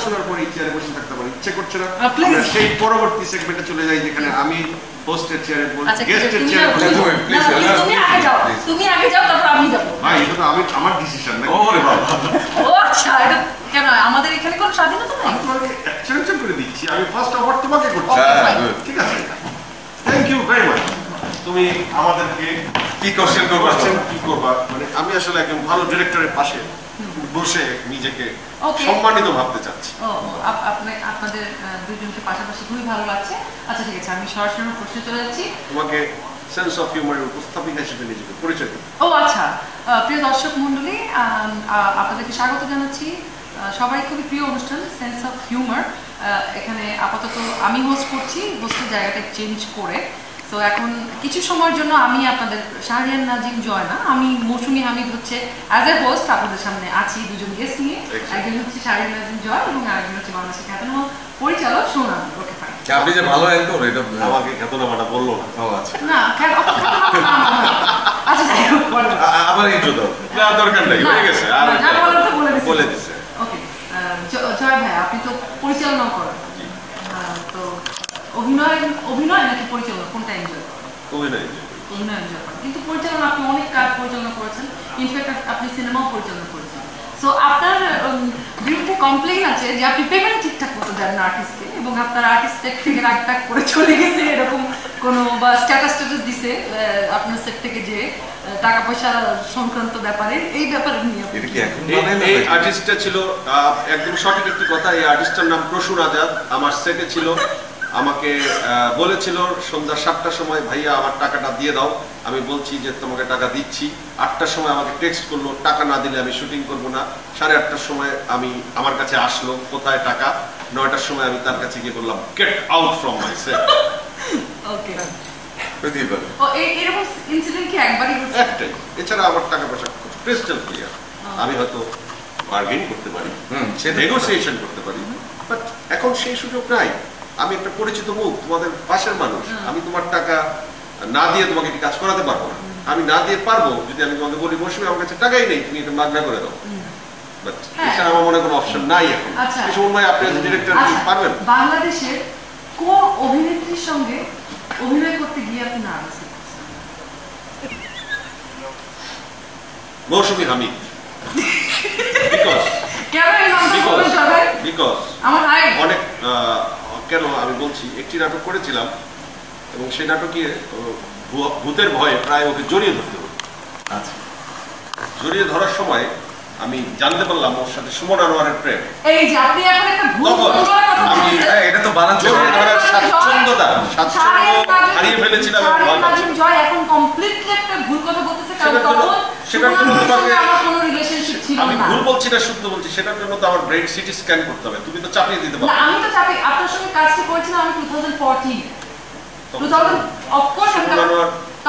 শোনার পরে চেয়ারে বসে থাকতে পারি, ইচ্ছে করছে না সেই পরবর্তী সেগমেন্টে চলে যাই যেখানে আমি হোস্টের চেয়ারে বসে গেস্টের চেয়ারে বসে। তুমি আগে যাও তারপর আমি যাব। ভাই এটা তো আমার ডিসিশন না। ওরে বাবা, ও আচ্ছা, এটা কেন আমাদের এখানে কোনো স্বাধীনতা নাই? আমি তোমাকে অ্যাকশন করে দিচ্ছি, আমি ফার্স্ট অফার তোমাকে করছি। ঠিক আছে, থ্যাংক ইউ ভেরি মাচ। তুমি আমাদেরকে কি কোশ্চেন করবা মানে আমি আসলে একজন ভালো ডিরেক্টরের পাশে বসে নিজেকে সম্মানিত ভাবতে চাচ্ছি। আপনাদের দুইজনকে পাশাপাশি খুবই ভালো লাগছে। আচ্ছা ঠিক আছে, আমি সরাসরি প্রশ্নে চলে যাচ্ছি। তোমাকে সেন্স অফ হিউমারের উপস্থাপিকা হিসেবে নিজেকে পরিচয় দিই। ও আচ্ছা, প্রিয় দর্শক মণ্ডলী, আপনাদেরকে স্বাগত জানাচ্ছি। সবাই খুবই প্রিয় অনুষ্ঠান সেন্স অফ হিউমার। এখানে আপাতত আমি হোস্ট করছি, হোস্টের জায়গাটা চেঞ্জ করে। তো এখন কিছু সময়ের জন্য আমি আপনাদের শাহরিয়ার নাজিম জয় না, আমি মৌসুমী হামিদ হচ্ছে অ্যাজ এ হোস্ট আপনাদের সামনে আছি দুজন গেস্ট নিয়ে। একজন হচ্ছে শাহরিয়ার নাজিম জয় এবং আরেকজন হচ্ছে বাংলাদেশের খ্যাতনামা পরিচালক সোনাম। Okay fine. আপনি যে ভালো অ্যাঙ্কর, এটা আমাকে খ্যাতনামাটা বললো না। ও আচ্ছা, না আচ্ছা যাই হোক, আবার ইন্ট্রো দাও। না দরকার নাই, হয়ে গেছে। আর বলে দিছে। ওকে, জয় ভাই, আপনি তো পরিচালনা করেন, তো অভিনয় নাকি পরিচালনা কোনটা এনজয় করেন? অভিনয় এনজয় করেন, কিন্তু পরিচালনা আপনি অনেক কাজ পরিচালনা করেছেন, ইনফ্যাক্ট আপনি সিনেমাও পরিচালনা করেছেন। সো আপনার বিরুদ্ধে কমপ্লেইন আছে যে আপনি পেমেন্ট ঠিকঠাক মতো দেন না আর্টিস্টকে, এবং আপনার আর্টিস্ট সেট থেকে রাগটাক করে চলে গেছে এরকম কোনো বা স্ট্যাটাস দিছে আপনার সেট থেকে যে টাকা পয়সা সংক্রান্ত ব্যাপারে, এই ব্যাপারে নিয়ে এই আর্টিস্টটা ছিল একদম সঠিক একটি কথা। এই আর্টিস্টটার নাম প্রসূন আজাদ। আমার সেটে ছিল, আমাকে বলেছিল সন্ধ্যা 7টার সময় ভাইয়া আমার টাকাটা দিয়ে দাও। আমি বলছি যে তোমাকে টাকা দিচ্ছি। 8টার সময় আমাকে টেক্সট করলো টাকা না দিলে আমি শুটিং করবো না। 8:30টার সময় আমার কাছে আসলো কোথায় টাকা। 9টার সময় আমি তার কাছে গিয়ে বললাম get out from my set. Okay, এরকম ইনসিডেন্ট কি একবারই হচ্ছে? একটাই। এছাড়া আমার টাকা পয়সা ক্রিস্টাল ক্লিয়ার। আমি হয়তো বার্গেন করতে পারি, নেগোসিয়েশন করতে পারি, বাট এখন সেই সুযোগ নাই। আমি একটা পরিচিত মুখ, তোমাদের পাশের মানুষ। আমি তোমার টাকা না দিয়ে তোমাকে কি কাজ করাতে পারবো না। আমি না দিয়ে পারবো যদি আমি তোমাকে বলি মৌসুমী আমার কাছে টাকাই নেই, তুমি এটা মাগনা করে দাও। বাট এছাড়া আমার মনে কোনো অপশন নাই এখন। এই সময় আপনি as ডিরেক্টর কি পারবেন? বাংলাদেশের কোন অভিনেত্রীর সঙ্গে অভিনয় করতে গিয়ে আপনি নার্ভাস? মৌসুমী হামিদ। অনেক কেন আমি বলছি, একটি নাটক করেছিলাম এবং সেই নাটকে ভূতের ভয়ে প্রায় ওকে জড়িয়ে ধরতে হতো। আচ্ছা, জড়িয়ে ধরার সময় আমি জানতে পারলাম ওর সাথে সুমন আনোয়ারের প্রেম। এই যে আপনি এখন একটা ভূত বলার কথা বলছেন, এটা তো বানাচ্ছে ধরার স্বাচ্ছন্দ্য হারিয়ে ফেলেছিলাম। জয় এখন কমপ্লিটলি একটা ভুল কথা বলতেছে, কারণ তখন সেটার জন্য তোমাকে আমার কোনো রিলেশনশিপ ছিল না। আমি ভুল বলছি না, শুদ্ধ বলছি। সেটার জন্য তো আমার ব্রেন সিটি স্ক্যান করতে হবে। তুমি তো চাপিয়ে দিতে পারো না। আমি তো চাপি, আপনার সঙ্গে কাজটি করেছিলাম আমি 2014 অফ কোর্স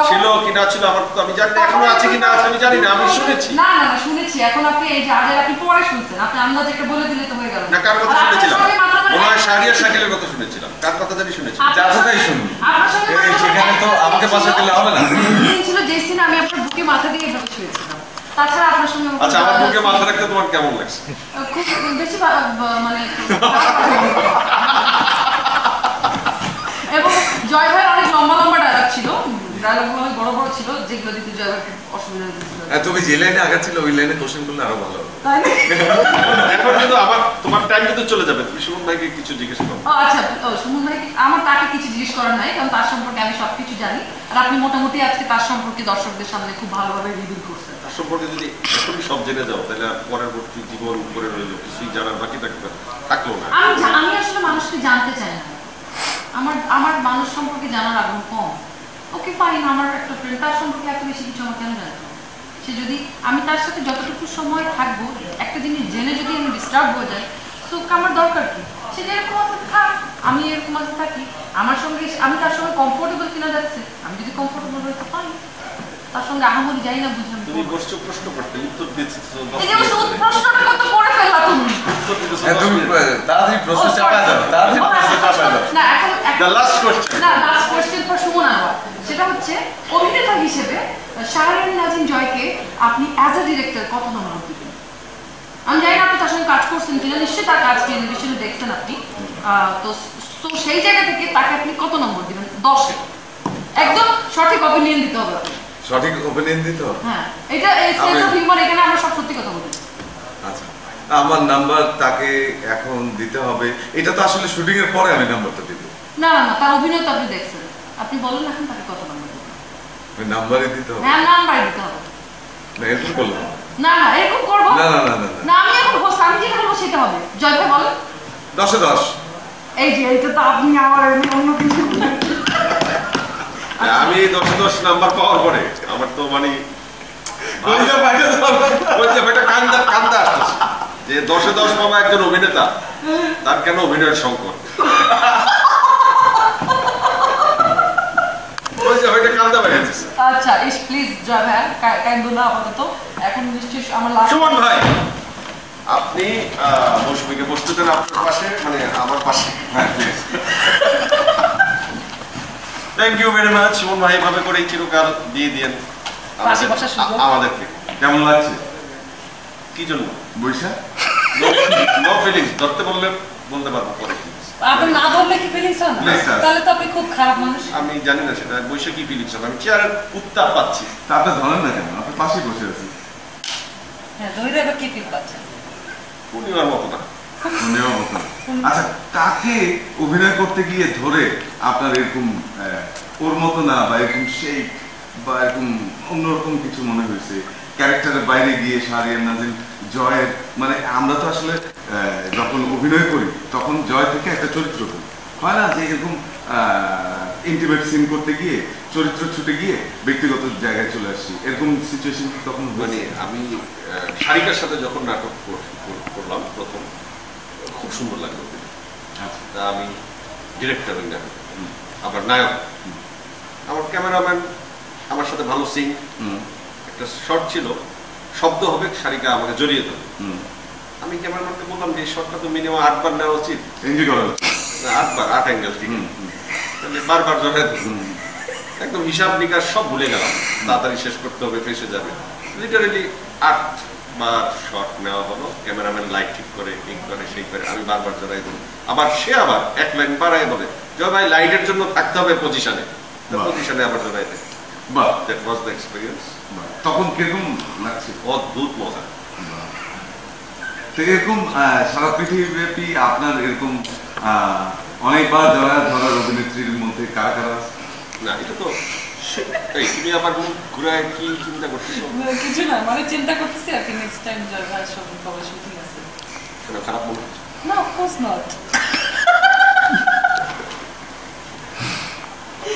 ছিল কি না ছিল আমার তো আমি জানি না, এখনো আছে কি না আছে আমি জানি না, আমি শুনেছি। না না না, শুনেছি। এখন আপনি এই যে আগে আপনি পরে শুনছেন, আপনি আন্দাজ একটা বলে দিলে তো হয়ে গেল না। কার কথা শুনেছিলাম? মনে হয় শাহরিয়ার শাকিলের কথা শুনেছিলাম। কার কথা জানি শুনেছি? যার কথাই শুনি। আপনার সঙ্গে সেখানে তো আমাকে পাশে দিলে হবে না। ছিল যে সিন আমি আপনার বুকে মাথা দিয়ে এভাবে শুয়েছিলাম। তাছাড়া আপনার সঙ্গে আচ্ছা, আমার বুকে মাথা রাখতে তোমার কেমন লাগছে? খুব বেশি মানে এবং জয় ভাই অনেক লম্বা লম্বা ডায়লগ ছিল, ডায়লগগুলো অনেক বড় বড় ছিল, যেগুলো দিতে জয় ভাইকে অসুবিধা হয়েছিল। তুমি যে লাইনে আগাচ্ছিল ওই লাইনে কোশ্চেন করলে আরো ভালো হবে। তাই না? এখন কিন্তু তোমার টাইম কিন্তু চলে যাবে। তুমি সুমন ভাইকে কিছু জিজ্ঞেস করো। আচ্ছা, সুমন ভাই আমার তাকে কিছু জিজ্ঞেস করার নাই, কারণ তার সম্পর্কে আমি সবকিছু জানি। আর আপনি মোটামুটি আজকে তার সম্পর্কে দর্শকদের সামনে খুব ভালোভাবে রিভিল করছেন। তার সম্পর্কে যদি এখনই সব জেনে যাও তাহলে পরবর্তী জীবন করে রইল কিছুই জানার বাকি থাকলো না। আমি আসলে মানুষকে জানতে চাই না। আমার মানুষ সম্পর্কে জানার আগ্রহ কম। ওকে ফাইন, আমার একটা ফ্রেন্ড, তার সম্পর্কে এত বেশি কিছু আমার কেন জানতে হবে? সে যদি আমি তার সাথে যতটুকু সময় থাকবো, একটা জিনিস জেনে যদি আমি ডিস্টার্ব হয়ে যাই, তো আমার দরকার কি? সে যেরকম আছে থাক, আমি এরকম আছে থাকি। আমার সঙ্গে আমি তার সঙ্গে কমফোর্টেবল কিনা যাচ্ছে, আমি যদি কমফোর্টেবল হইতে পারি তার সঙ্গে আহামরি যাই না। বুঝলাম তুমি বসছো প্রশ্ন করতে, উত্তর দিচ্ছ। এই যে প্রশ্নটা কত করে ফেললা তুমি? তুমি তাড়াতাড়ি প্রশ্ন চাপা দাও, তাড়াতাড়ি প্রশ্ন চাপা দাও। না, এখন দ্য লাস্ট কোশ্চেন। না, last question for Suman Anwar. সেটা হচ্ছে অভিনেতা হিসেবে শাহরিয়ার নাজিম জয়কে আপনি অ্যাজ আ ডিরেক্টর কত নম্বর দিবেন? আমি জানি না আপনি তার সঙ্গে কাজ করছেন কিনা, নিশ্চয়ই তার কাজ টেলিভিশনে দেখছেন আপনি। তো সেই জায়গা থেকে তাকে আপনি কত নম্বর দিবেন? 10-এ একদম সঠিক অপিনিয়ন দিতে হবে আপনি। সঠিক ওপিনিয়ন দিতে হবে? হ্যাঁ, এটা সেন্স অফ হিউমার, এখানে আমরা সব সত্যি কথা বলি। আচ্ছা, আমার নাম্বার তাকে এখন দিতে হবে? এটা তো আসলে শুটিং এর পরে আমি নাম্বারটা দিব। না না না, তার অভিনয় তো আপনি দেখছেন, আপনি বলেন এখন তাকে কত নম্বর দিবেন? ওই নাম্বারই দিতে হবে? হ্যাঁ, নাম্বার দিতে হবে। না এরকম করলো না না, এরকম করবো না না না না না, আমি এখন হোস্ট, আমি যেটা বলবো সেটা হবে। জয় ভাই বলেন। 10-এ 10। এই যে এইটা তো আপনি আমার অন্য কিছু। আমি 10 নাম্বার পাওয়ার পরে আমার তো মানে কান্দা আসতেছে যে 10-এ 10 পাওয়া একজন অভিনেতা, তার কেন অভিনয়ের সংকট? কান্দা বেড়েছে। আচ্ছা, ইস প্লিজ জয় ভাই, কাইন্দ না আপাতত। এখন নিশ্চয়ই আমার লাস্ট। সুমন ভাই, আপনি মৌসুমীকে বসতে দেন আপনার পাশে, মানে আমার পাশে। হ্যাঁ please. Thank you very much Suman ভাই, এভাবে করেই চিরকাল দিয়ে দিয়েন আমাদেরকে। কেমন লাগছে? কি জন্য বৈশা? নো ফিলিংস ধরতে বললে বলতে পারবো পরে। আপনি না ধরলে কি ফিলিংস হয় না? তাহলে তো আপনি খুব খারাপ মানুষ। আমি জানি না সেটা বৈশা কি ফিলিংস হবে, আমি চেয়ারের উত্তাপ পাচ্ছি। তা আপনি ধরেন না কেন? আপনি পাশেই বসে আছেন। হ্যাঁ, ধরে এবার কি ফিল পাচ্ছেন? পূর্ণিমার মতো না। পূর্ণিমার মতো। আচ্ছা, কাকে অভিনয় করতে গিয়ে ধরে আপনার এরকম ওর মতো না, বা এরকম শেখ, বা এরকম অন্যরকম কিছু মনে হয়েছে? ক্যারেক্টারের বাইরে গিয়ে শাহরিয়ার নাজিম জয়ের, মানে আমরা তো আসলে যখন অভিনয় করি তখন জয় থেকে একটা চরিত্র করি, হয় না যে এরকম ইন্টিমেট সিন করতে গিয়ে চরিত্র ছুটে গিয়ে ব্যক্তিগত জায়গায় চলে আসছি, এরকম সিচুয়েশন তখন? মানে আমি শারিকার সাথে যখন নাটক করলাম প্রথম, খুব সুন্দর লাগলো। তা আমি ডিরেক্টর হই না, আবার নায়ক। আমার ক্যামেরাম্যান আমার সাথে ভালো সিং, একটা শর্ট ছিল, শব্দ হবে, শারিকা আমাকে জড়িয়ে দেবে। আমি ক্যামেরাম্যানকে বললাম যে এই শর্টটা তো মিনিমাম 8 বার নেওয়া উচিত। 8 বার, 8 অ্যাঙ্গেল থেকে, বারবার জড়াই একদম হিসাব নিকাশ সব ভুলে গেলাম। তাড়াতাড়ি শেষ করতে হবে, ফেসে যাবে। লিটারেলি 8 বার শট নেওয়া হলো। ক্যামেরাম্যান লাইট ঠিক করে, এই করে, সেই করে, আমি বারবার জড়াই দিই। আবার সে আবার এক লাইন বাড়ায় বলে, জয় ভাই লাইটের জন্য থাকতে হবে পজিশনে, পজিশনে আবার জড়াই দেয়। বাহ, দ্যাট ওয়াজ দ্য এক্সপেরিয়েন্স। তখন কিরকম লাগছে? অদ্ভুত মজা। তো এরকম সারা পৃথিবীব্যাপী আপনার এরকম অনেকবার ধরার অভিনেত্রীর মধ্যে কারা কারা আছে? না, এটা তো এই তুমি আবার মুখ ঘুরায় কি চিন্তা করতেছো? কিছু না, মানে চিন্তা করতেছি আর কি, নেক্সট টাইম জয় ভাই সব কবে শুটিং আছে। কেন খারাপ মনে হচ্ছে? না, অফ কোর্স নট।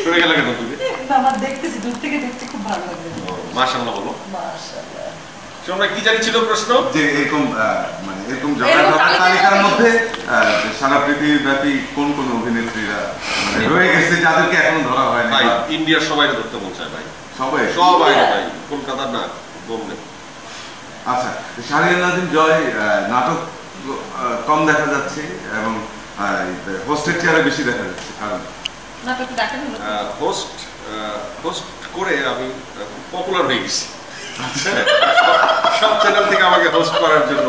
সরে গেলে কেন তুমি? না, আমার দেখতেছি, দূর থেকে দেখতে খুব ভালো লাগে। মাশাআল্লাহ বলো। মাশাআল্লাহ। তোমরা কি জানি ছিল প্রশ্ন? যে এরকম মানে এরকম জগৎ তালিকার মধ্যে সারা পৃথিবীব্যাপী কোন কোন অভিনেত্রীরা রয়ে গেছে যাদেরকে এখনো ধরা হয়নি? ভাই ইন্ডিয়ার সবাই ধরতে মন চায় ভাই, সবাই সবাই ভাই, কলকাতার না বোম্বে। আচ্ছা, শাহরিয়ার নাজিম জয় নাটক কম দেখা যাচ্ছে এবং হোস্টের চেয়ারে বেশি দেখা যাচ্ছে, কারণ নাটক দেখেন হোস্ট করে আমি পপুলার হয়ে গেছি। সব চ্যানেল থেকে আমাকে হোস্ট করার জন্য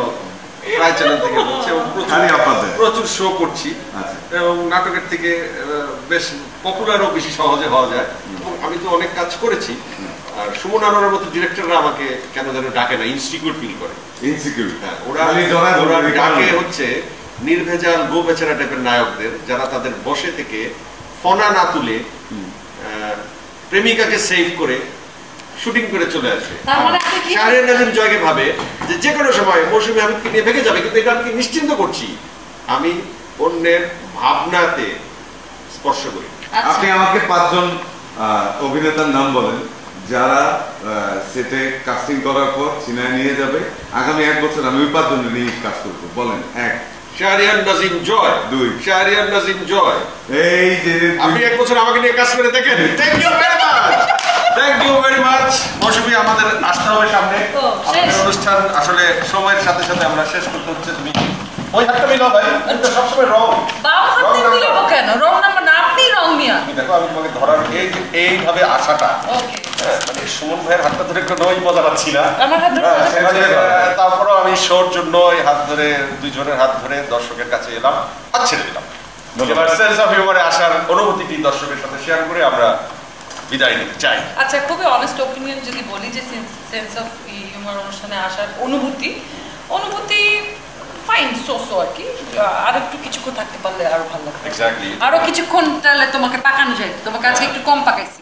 প্রায় চ্যানেল থেকে বলছে, এবং প্রচুর শো করছি, এবং নাটকের থেকে বেশ পপুলারও বেশি সহজে হওয়া যায়। এবং আমি তো অনেক কাজ করেছি। আর সুমন আনোয়ারের মতো ডিরেক্টররা আমাকে কেন যেন ডাকে না, ইনসিকিউর ফিল করে। হ্যাঁ, ওরা ডাকে হচ্ছে নির্ভেজাল গো বেচারা টাইপের নায়কদের, যারা তাদের বসে থেকে ফনা না তুলে প্রেমিকাকে সেভ করে শুটিং করে চলে আসে। শাহরিয়ার নাজিম জয়কে ভাবে যে যে কোনো সময় মৌসুমী আমি নিয়ে ভেঙে যাবে, কিন্তু এটা আমি নিশ্চিন্ত করছি আমি অন্যের ভাবনাতে স্পর্শ করি। আপনি আমাকে 5 জন অভিনেতার নাম বলেন যারা সেটে কাস্টিং করার পর সিনেমায় নিয়ে যাবে, আগামী 1 বছর আমি ওই 5 জনের নিয়ে কাজ করবো। বলেন। 1 শাহরিয়ার নাজিম জয়। 2 শাহরিয়ার নাজিম জয়। এই যে আপনি 1 বছর আমাকে নিয়ে কাজ করে দেখেন। Thank you very much, thank you very much. Mousumi আমাদের আসতে হবে সামনে, আমাদের অনুষ্ঠান আসলে সময়ের সাথে সাথে আমরা শেষ করতে হচ্ছে। তুমি ওই হাতটা মিলাও ভাই, এটা সবসময় রং। বাবা হাত দিলে কেন রং নাম্বার না, আপনি রং নিয়ে সোনিয়া। তুমি দেখো আমি তোমাকে ধরার এইভাবে আসাটা, মানে সুমন ভাইয়ের হাতটা ধরে কোনোই মজা পাচ্ছি না। আমার হাত ধরে তারপরেও আমি শোর জন্য এই হাত ধরে, দুইজনের হাত ধরে দর্শকের কাছে এলাম, হাত ছেড়ে দিলাম। এবার সেন্স অফ হিউমারে আসার অনুভূতিটি দর্শকের সাথে শেয়ার করে আমরা বিদায় নিতে চাই। আচ্ছা, খুবই অনেস্ট ওপিনিয়ন যদি বলি যে সেন্স অফ হিউমার অনুষ্ঠানে আসার অনুভূতি ফাইন, সো আর কি। আর একটু কিছুক্ষণ থাকতে পারলে আরো ভালো লাগবে। এক্স্যাক্টলি, আরো কিছুক্ষণ তাহলে তোমাকে পাকানো যায়, তোমাকে আজকে একটু কম পাকাইছি।